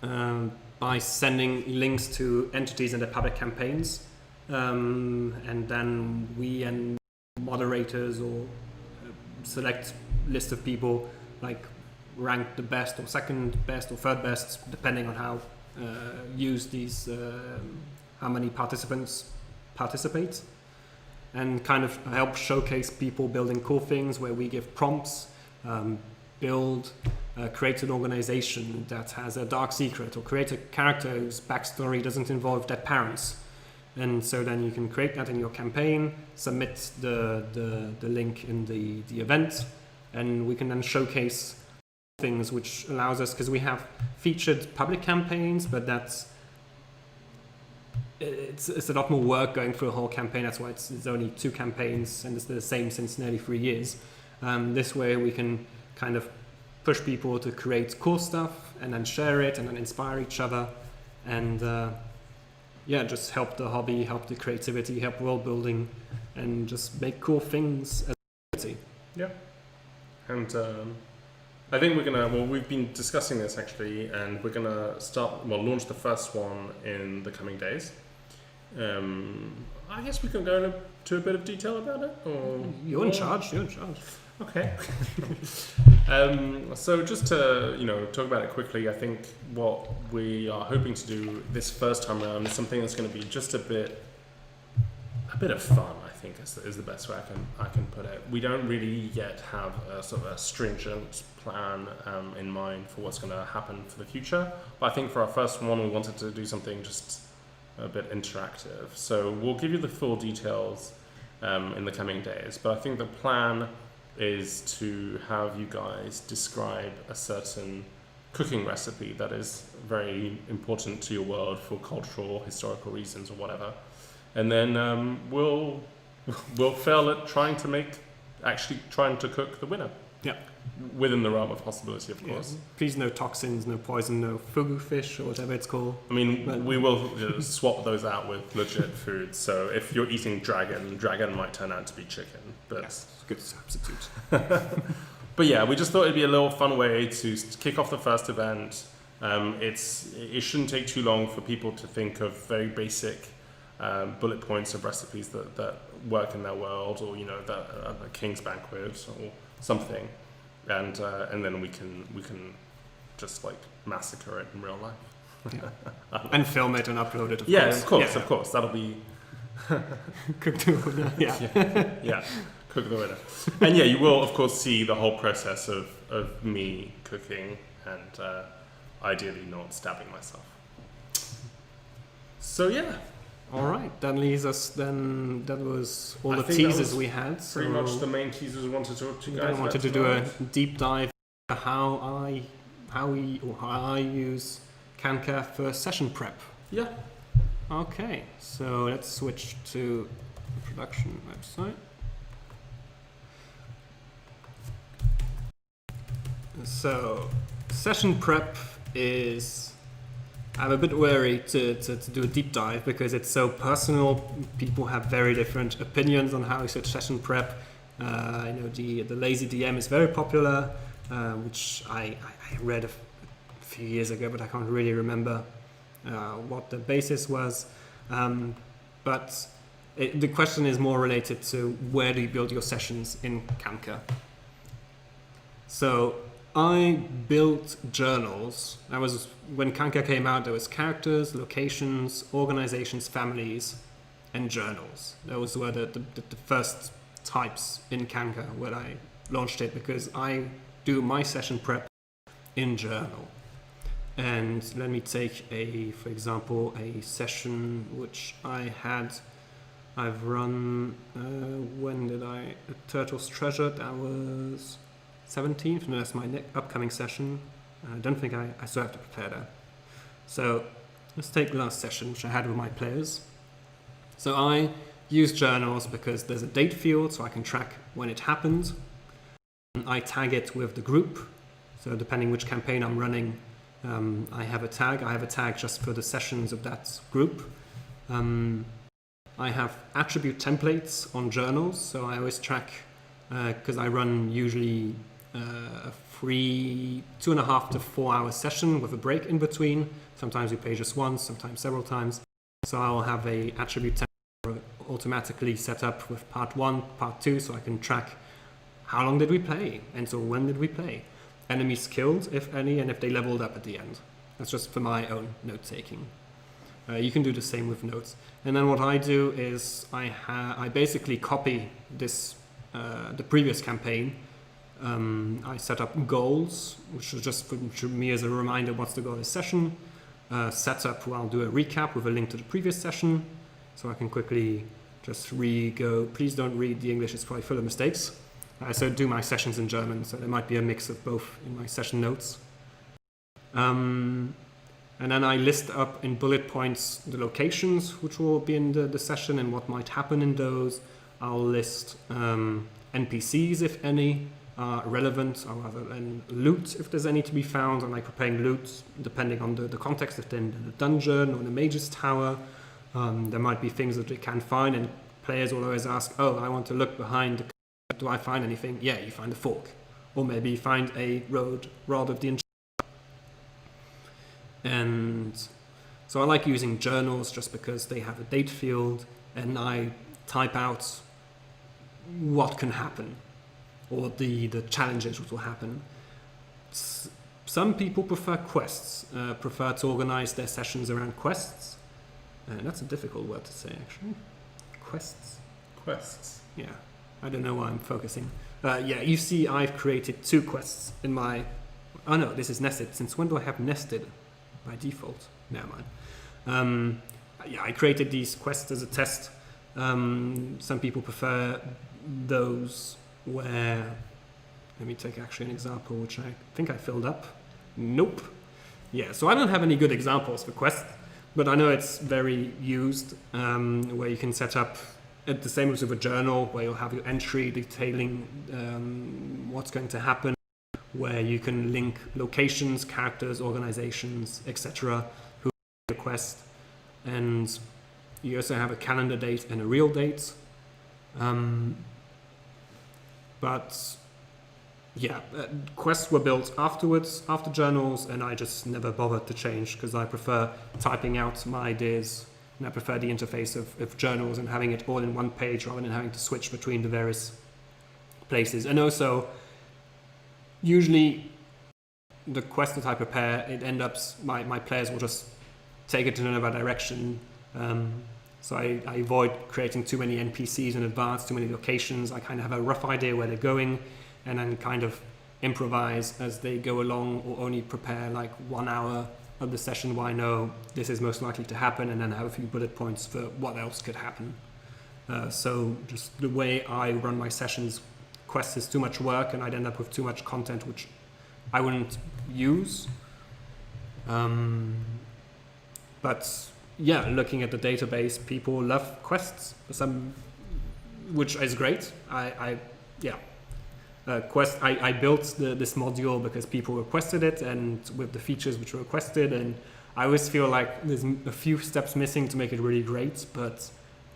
by sending links to entities in their public campaigns. And then we and moderators or select list of people like rank the best or second best or third best, depending on how used these, how many participants participate, and kind of help showcase people building cool things where we give prompts, create an organization that has a dark secret, or create a character whose backstory doesn't involve their parents. And so then you can create that in your campaign, submit the link in the event, and we can then showcase things, which allows us, because we have featured public campaigns, but it's a lot more work going through a whole campaign. That's why it's only 2 campaigns, and it's the same since nearly 3 years. This way we can kind of push people to create cool stuff and then share it and then inspire each other, and just help the hobby, help the creativity, help world building, and just make cool things as a community. Yeah. And I think we've been discussing this actually, and we're gonna launch the first one in the coming days. I guess we can go into a bit of detail about it. Or You're in charge. Okay. So just to talk about it quickly, I think what we are hoping to do this first time around is something that's going to be just a bit of fun. I think is the best way I can put it. We don't really yet have a sort of a stringent plan in mind for what's going to happen for the future. But I think for our first one, we wanted to do something just a bit interactive. So we'll give you the full details in the coming days. But I think the plan is to have you guys describe a certain cooking recipe that is very important to your world for cultural, historical reasons or whatever. And then we'll fail at trying to cook the winner. Yeah. Within the realm of possibility, of course. Please, no toxins, no poison, no fugu fish or whatever it's called. I mean, we will swap those out with legit food. So if you're eating dragon might turn out to be chicken. But yes, it's a good substitute. But yeah, we just thought it'd be a little fun way to kick off the first event. It shouldn't take too long for people to think of very basic bullet points of recipes that work in their world, or a king's banquet or something, and then we can just like massacre it in real life. Yeah. And film it and upload it. Of course, that'll be cooked the winner. Yeah, cook the winner. And yeah, you will of course see the whole process of me cooking and ideally not stabbing myself. So yeah. All right, that leaves us then. That was all the teasers we had. Pretty much the main teasers we wanted to talk to you guys. I wanted to do a deep dive into how I use Kanka for session prep. Yeah. Okay, so let's switch to the production website. So session prep is. I'm a bit wary to do a deep dive because it's so personal. People have very different opinions on how you should session prep. The lazy DM is very popular, which I read a few years ago, but I can't really remember what the basis was. But the question is more related to where do you build your sessions in Kanka. So I built journals. That was when Kanka came out. There was characters, locations, organizations, families, and journals. Those were the first types in Kanka when I launched it, because I do my session prep in journal. And let me take for example, a session which I've run. When did I? Turtle's Treasure. That was 17th, no, that's my upcoming session. I don't think I still have to prepare that. So let's take the last session, which I had with my players. So I use journals because there's a date field, so I can track when it happened. I tag it with the group, So depending which campaign I'm running, I have a tag. I have a tag just for the sessions of that group. I have attribute templates on journals, so I always track, because I run usually a free 2.5 to 4 hour session with a break in between. Sometimes we play just once, sometimes several times. So I'll have a attribute template automatically set up with part 1, part 2, so I can track how long did we play, and so when did we play. Enemies killed, if any, and if they leveled up at the end. That's just for my own note-taking. You can do the same with notes. And then what I do is I basically copy this, the previous campaign. I set up goals, which is just for me as a reminder what's the goal of this session. Setup where I'll do a recap with a link to the previous session, so I can quickly just go. Please don't read the English, it's probably full of mistakes. I also do my sessions in German, so there might be a mix of both in my session notes. And then I list up in bullet points the locations which will be in the session and what might happen in those. I'll list NPCs, if any, are relevant, or rather than loot, if there's any to be found. And like preparing loot, depending on the context, if they're in the dungeon or in the mage's tower. There might be things that they can find, and players will always ask, oh, I want to look behind the... Do I find anything? Yeah, you find a fork. Or maybe you find a rod of the enchantment. And so I like using journals just because they have a date field, and I type out what can happen, or the challenges which will happen. Some people prefer quests, prefer to organize their sessions around quests. And that's a difficult word to say, actually. Quests. Quests. Yeah, I don't know why I'm focusing. Yeah, you see I've created 2 quests in my... Oh no, this is nested. Since when do I have nested? By default. Never mind. Yeah, I created these quests as a test. Some people prefer those where... Let me take actually an example, which I think I filled up. Nope. Yeah, so I don't have any good examples for quests, but I know it's very used, where you can set up the same as with a journal, where you'll have your entry detailing what's going to happen, where you can link locations, characters, organizations, etc. who the quest, and you also have a calendar date and a real date. But yeah, quests were built afterwards, after journals, and I just never bothered to change because I prefer typing out my ideas, and I prefer the interface of journals and having it all in one page rather than having to switch between the various places. And also, usually the quest that I prepare, it ends up, my players will just take it in another direction. So I avoid creating too many NPCs in advance, too many locations. I kind of have a rough idea where they're going, and then kind of improvise as they go along, or only prepare like 1 hour of the session where I know this is most likely to happen, and then have a few bullet points for what else could happen. So just the way I run my sessions, quests is too much work, and I'd end up with too much content which I wouldn't use. But yeah, looking at the database, people love quests, which is great. I built this module because people requested it, and with the features which were requested, and I always feel like there's a few steps missing to make it really great, but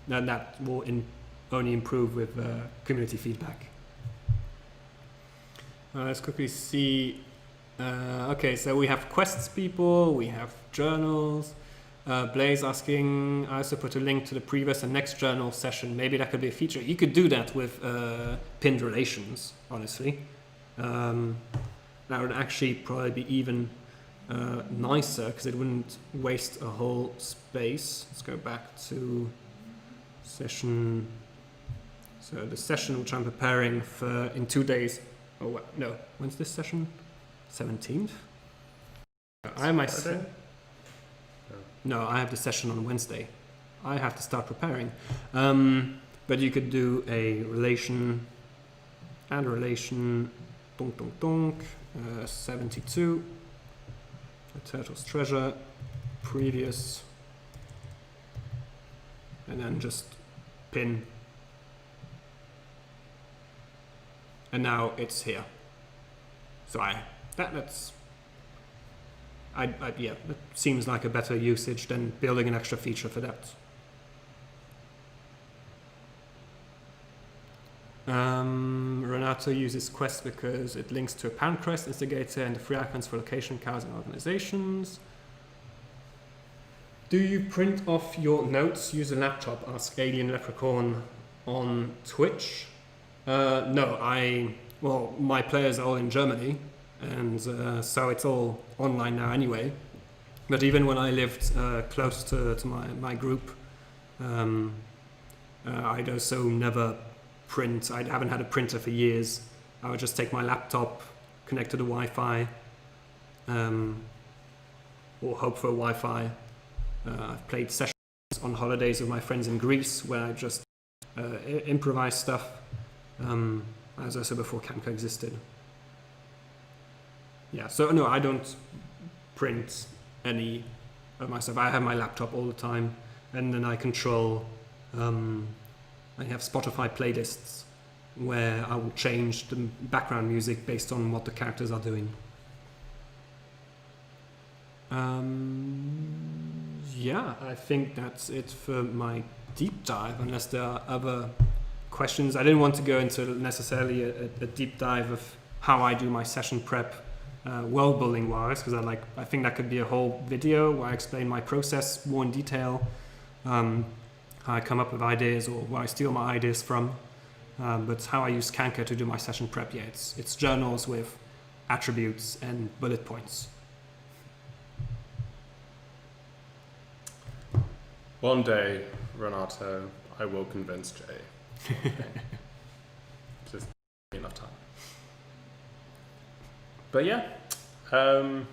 that will only improve with community feedback. Let's quickly see. Okay, so we have quests people, we have journals. Blaze asking, I also put a link to the previous and next journal session. Maybe that could be a feature. You could do that with pinned relations, honestly. That would actually probably be even nicer, because it wouldn't waste a whole space. Let's go back to session. So the session which I'm preparing for in 2 days. Oh, no, when's this session? 17th? I have my... No, I have the session on Wednesday. I have to start preparing. But you could do a relation, add relation, 72, a turtle's treasure, previous, and then just pin. And now it's here. So that's yeah, it seems like a better usage than building an extra feature for that. Renato uses Quest because it links to a parent Quest instigator and the free icons for location, cows, and organizations. Do you print off your notes? Use a laptop? Ask Alien Leprechaun on Twitch. No, well, my players are all in Germany, and so it's all online now anyway. But even when I lived close to my group, I'd also never print. I haven't had a printer for years. I would just take my laptop, connect to the Wi-Fi, or hope for Wi-Fi. I've played sessions on holidays with my friends in Greece where I just improvise stuff. As also before Kanka existed. Yeah, so no, I don't print any of my stuff. I have my laptop all the time, and then I control. I have Spotify playlists where I will change the background music based on what the characters are doing. Yeah, I think that's it for my deep dive, unless there are other questions. I didn't want to go into necessarily a deep dive of how I do my session prep world building wise, because I think that could be a whole video where I explain my process more in detail, how I come up with ideas or where I steal my ideas from. But how I use Kanka to do my session prep, yeah, it's journals with attributes and bullet points. One day, Renato, I will convince Jay. Okay. Just enough time. But yeah, I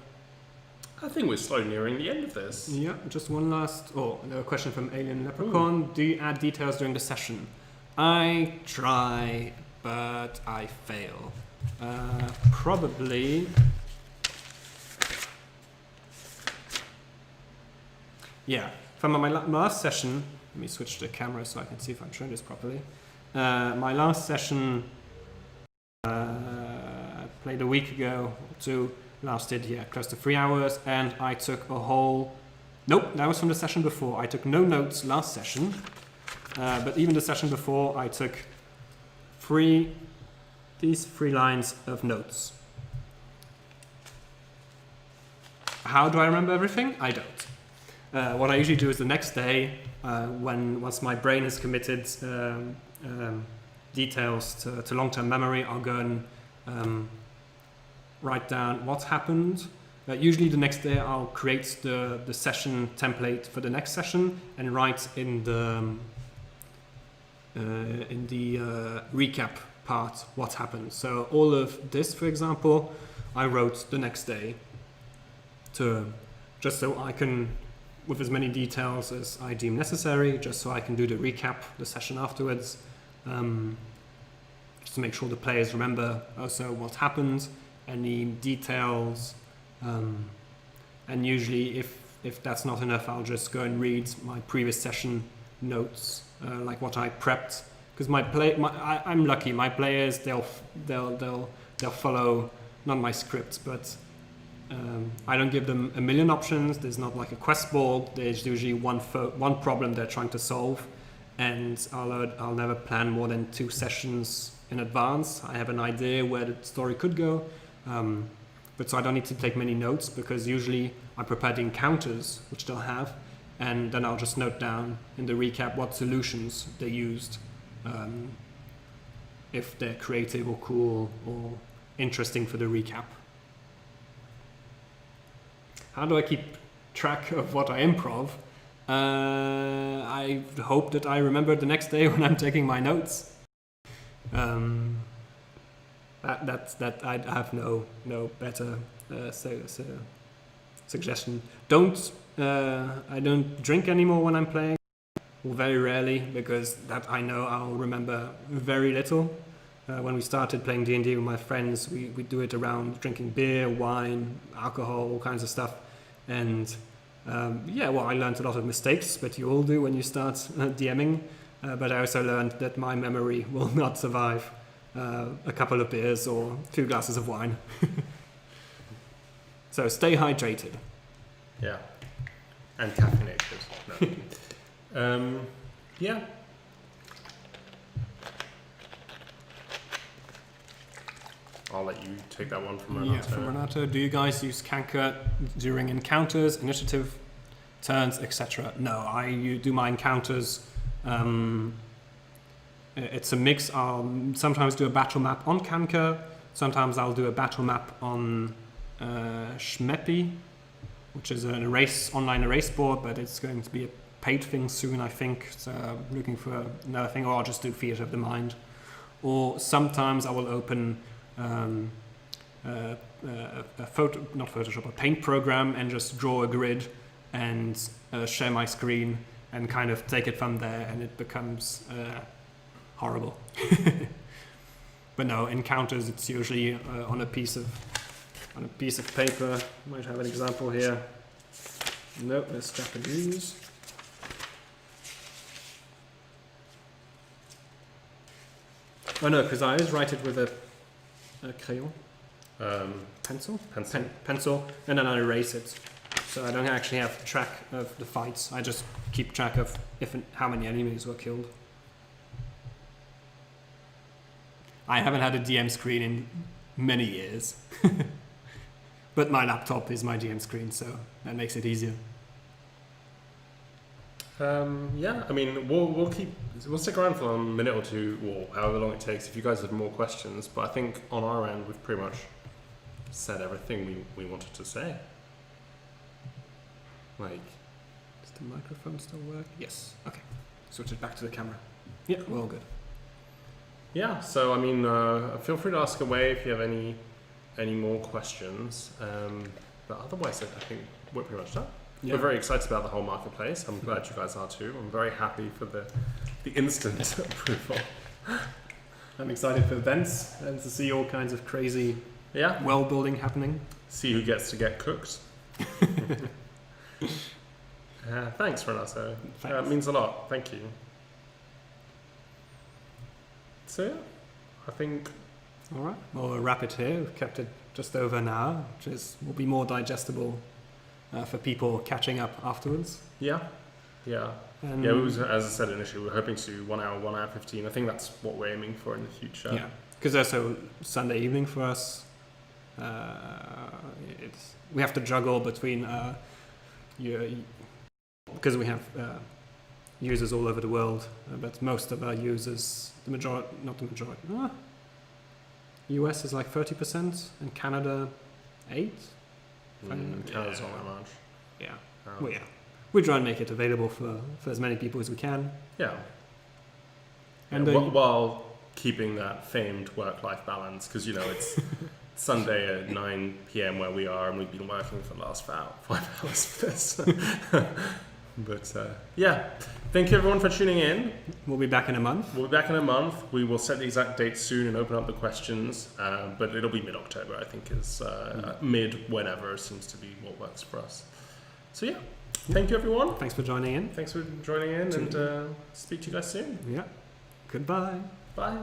think we're slowly nearing the end of this. Yeah, just one last, another question from Alien Leprechaun. Ooh. Do you add details during the session? I try, but I fail. Probably. Yeah, from my last session, let me switch the camera so I can see if I'm showing this properly. My last session I played a week ago or two, lasted close to 3 hours, and I took a whole... Nope, that was from the session before. I took no notes last session, but even the session before I took these 3 lines of notes. How do I remember everything? I don't. What I usually do is the next day, once my brain has committed details to long-term memory, I'll go and write down what's happened. Usually the next day I'll create the session template for the next session and write in the recap part what happened. So all of this, for example, I wrote the next day just so I can, with as many details as I deem necessary, just so I can do the recap, the session afterwards, just to make sure the players remember also what happened, any details, and usually if that's not enough, I'll just go and read my previous session notes, like what I prepped, because I'm lucky. My players they'll follow not my script, but I don't give them a million options. There's not like a quest board. There's usually one problem they're trying to solve, and I'll never plan more than 2 sessions in advance. I have an idea where the story could go, but so I don't need to take many notes, because usually I prepare the encounters which they'll have, and then I'll just note down in the recap what solutions they used, if they're creative or cool or interesting for the recap. How do I keep track of what I improv? I hope that I remember the next day when I'm taking my notes. That I have no better suggestion. I don't drink anymore when I'm playing, or very rarely, because that I know I'll remember very little. When we started playing D&D with my friends, we do it around drinking beer, wine, alcohol, all kinds of stuff. And I learned a lot of mistakes, but you all do when you start DMing. But I also learned that my memory will not survive a couple of beers or 2 glasses of wine. So stay hydrated. Yeah. And caffeinated. No. Yeah. I'll let you take that one from Renato. Yeah, from Renato. Do you guys use Kanka during encounters, initiative, turns, etc.? No, I do my encounters. It's a mix. I'll sometimes do a battle map on Kanka. Sometimes I'll do a battle map on Shmeppy, which is an online erase board, but it's going to be a paid thing soon, I think. So I'm looking for another thing, or I'll just do Theatre of the Mind. Or sometimes I will open a paint program and just draw a grid and share my screen and kind of take it from there, and it becomes horrible. But no, encounters, it's usually on a piece of paper. Might have an example here. Nope, that's Japanese. Oh no, because I always write it with a crayon. Pencil, and then I erase it. So I don't actually have track of the fights. I just keep track of how many enemies were killed. I haven't had a DM screen in many years. But my laptop is my DM screen, so that makes it easier. Yeah, I mean, we'll stick around for a minute or two, or however long it takes, if you guys have more questions. But I think on our end, we've pretty much said everything we wanted to say. Like, does the microphone still work? Yes. Okay. Switch it back to the camera. Yeah, we're all good. Yeah. So I mean, feel free to ask away if you have any more questions. But otherwise, I think we're pretty much done. Yeah. We're very excited about the whole marketplace. I'm glad you guys are too. I'm very happy for the instant approval. I'm excited for events and to see all kinds of crazy world building happening. See who gets to get cooked. Thanks, Renato. It means a lot. Thank you. So yeah, I think. All right. Well, we'll wrap it here. We've kept it just over an hour, which will be more digestible for people catching up afterwards. Yeah. It was, as I said initially, we're hoping to do 1 hour, 1 hour 15. I think that's what we're aiming for in the future. Yeah, because also Sunday evening for us, we have to juggle between because we have users all over the world, but most of our users, US is like 30% and Canada 8%. Canada's not that much. Yeah. Well, yeah. We try and make it available for as many people as we can. Yeah. And while keeping that famed work-life balance, because it's Sunday at 9 p.m. where we are, and we've been working for the last 5 hours for this. But yeah, thank you everyone for tuning in. We'll be back in a month. We will set the exact date soon and open up the questions, but it'll be mid-October, I think, is mid-whenever seems to be what works for us. So yeah, thank you everyone. Thanks for joining in. And speak to you guys soon. Yeah. Goodbye. Bye.